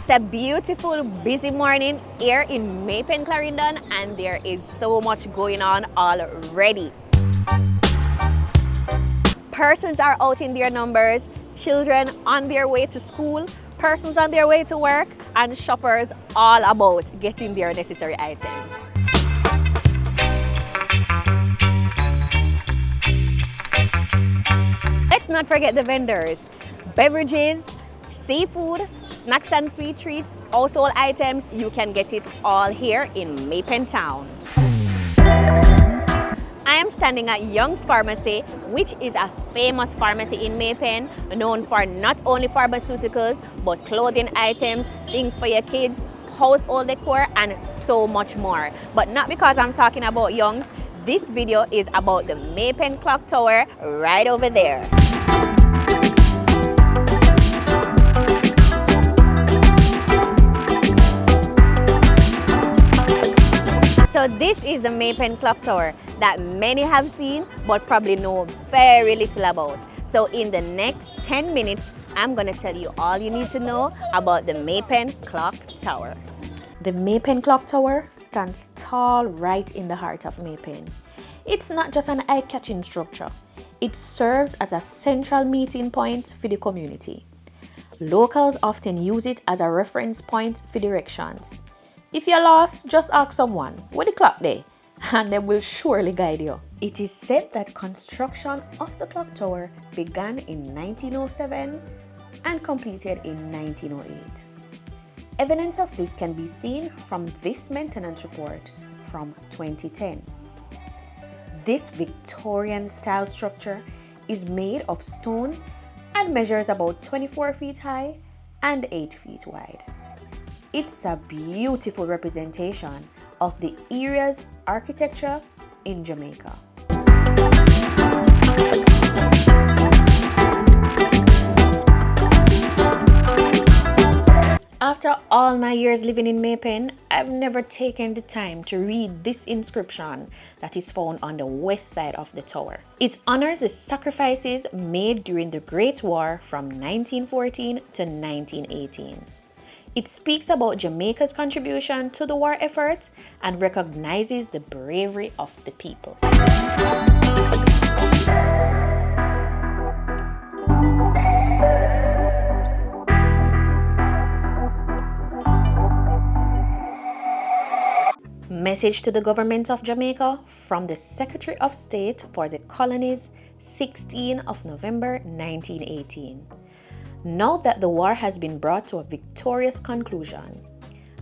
It's a beautiful, busy morning here in Maypen, Clarendon, and there is so much going on already. Persons are out in their numbers, children on their way to school, persons on their way to work, and shoppers all about getting their necessary items. Let's not forget the vendors. Beverages, seafood, snacks and sweet treats, household items, you can get it all here in Maypen town. I am standing at Young's Pharmacy, which is a famous pharmacy in Maypen, known for not only pharmaceuticals, but clothing items, things for your kids, household decor, and so much more. But not because I'm talking about Young's. This video is about the Maypen Clock Tower right over there. So this is the Maypen Clock Tower that many have seen but probably know very little about. So in the next 10 minutes, I'm going to tell you all you need to know about the Maypen Clock Tower. The Maypen Clock Tower stands tall right in the heart of Maypen. It's not just an eye-catching structure. It serves as a central meeting point for the community. Locals often use it as a reference point for directions. If you're lost, just ask someone, where the clock there? And they will surely guide you. It is said that construction of the clock tower began in 1907 and completed in 1908. Evidence of this can be seen from this maintenance report from 2010. This Victorian-style structure is made of stone and measures about 24 feet high and 8 feet wide. It's a beautiful representation of the area's architecture in Jamaica. After all my years living in Maypen, I've never taken the time to read this inscription that is found on the west side of the tower. It honors the sacrifices made during the Great War from 1914 to 1918. It speaks about Jamaica's contribution to the war effort and recognizes the bravery of the people. Message to the government of Jamaica from the Secretary of State for the Colonies, 16 of November 1918. Now that the war has been brought to a victorious conclusion,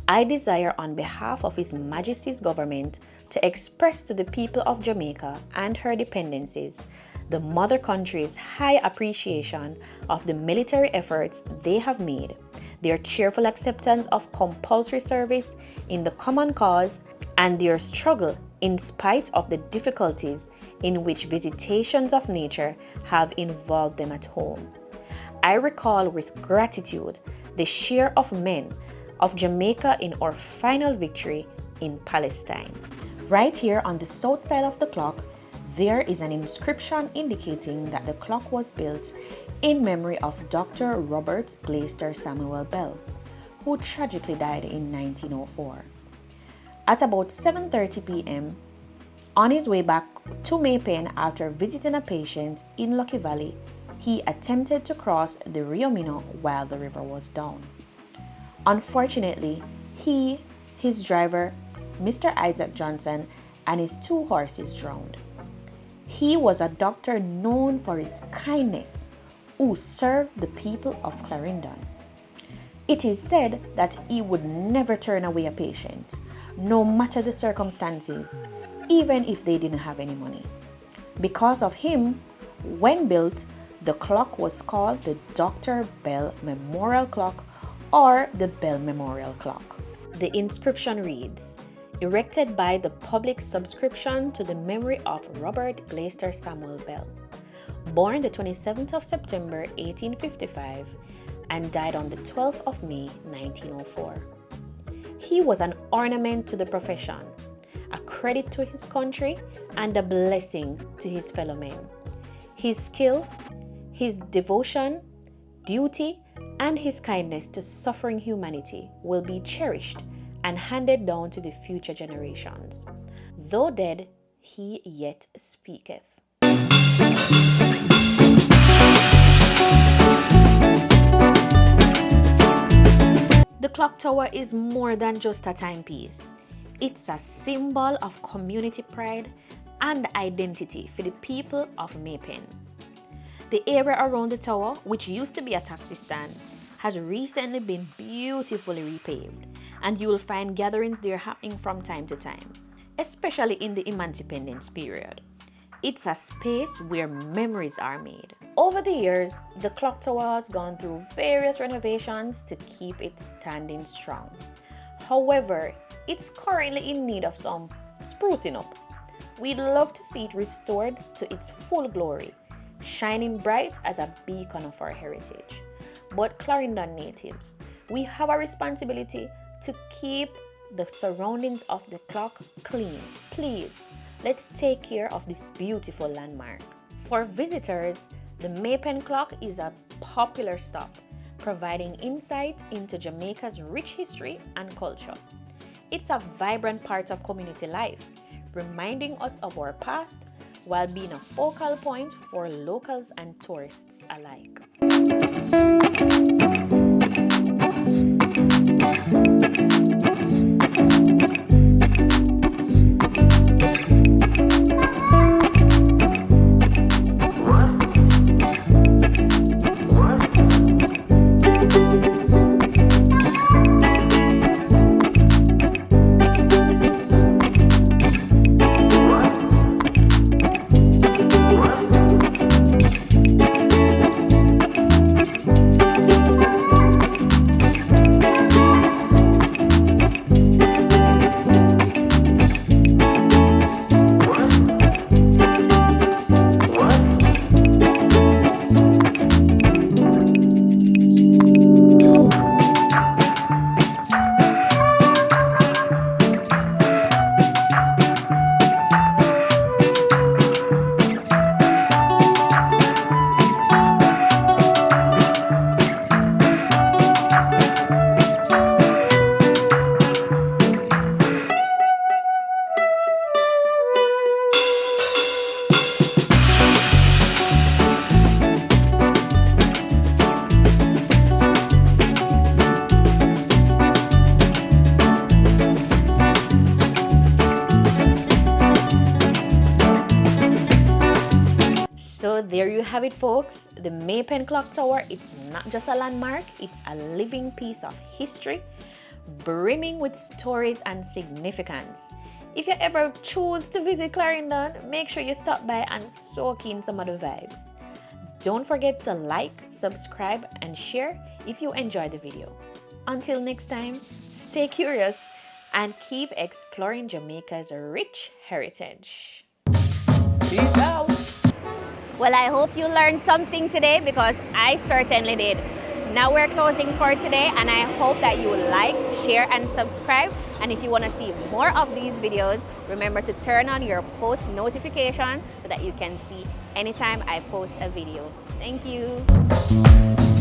I desire on behalf of His Majesty's government to express to the people of Jamaica and her dependencies the mother country's high appreciation of the military efforts they have made, their cheerful acceptance of compulsory service in the common cause, and their struggle in spite of the difficulties in which visitations of nature have involved them at home. I recall with gratitude the share of men of Jamaica in our final victory in Palestine. Right here on the south side of the clock, there is an inscription indicating that the clock was built in memory of Dr. Robert Glaister Samuel Bell, who tragically died in 1904. At about 7:30 p.m., on his way back to Maypen after visiting a patient in Lucky Valley, he attempted to cross the Rio Minho while the river was down. Unfortunately, he, his driver, Mr. Isaac Johnson, and his 2 horses drowned. He was a doctor known for his kindness, who served the people of Clarendon. It is said that he would never turn away a patient, no matter the circumstances, even if they didn't have any money. Because of him, when built, the clock was called the Dr. Bell Memorial Clock or the Bell Memorial Clock. The inscription reads, erected by the public subscription to the memory of Robert Glaister Samuel Bell, born the 27th of September 1855 and died on the 12th of May 1904. He was an ornament to the profession, a credit to his country, and a blessing to his fellow men. His skill, his devotion, duty, and his kindness to suffering humanity will be cherished and handed down to the future generations. Though dead, he yet speaketh. The clock tower is more than just a timepiece. It's a symbol of community pride and identity for the people of Maypen. The area around the tower, which used to be a taxi stand, has recently been beautifully repaved, and you will find gatherings there happening from time to time, especially in the independence period. It's a space where memories are made. Over the years, the clock tower has gone through various renovations to keep it standing strong. However, it's currently in need of some sprucing up. We'd love to see it restored to its full glory, shining bright as a beacon of our heritage. But Clarendon natives, we have a responsibility to keep the surroundings of the clock clean. Please, let's take care of this beautiful landmark. For visitors, the Maypen clock is a popular stop, providing insight into Jamaica's rich history and culture. It's a vibrant part of community life, reminding us of our past while being a focal point for locals and tourists alike. So there you have it, folks. The Maypen Clock Tower, it's not just a landmark, it's a living piece of history, brimming with stories and significance. If you ever choose to visit Clarendon, make sure you stop by and soak in some of the vibes. Don't forget to like, subscribe, and share if you enjoyed the video. Until next time, stay curious and keep exploring Jamaica's rich heritage. Peace out. Well, I hope you learned something today, because I certainly did. Now we're closing for today, and I hope that you like, share, and subscribe. And if you want to see more of these videos, remember to turn on your post notifications so that you can see anytime I post a video. Thank you.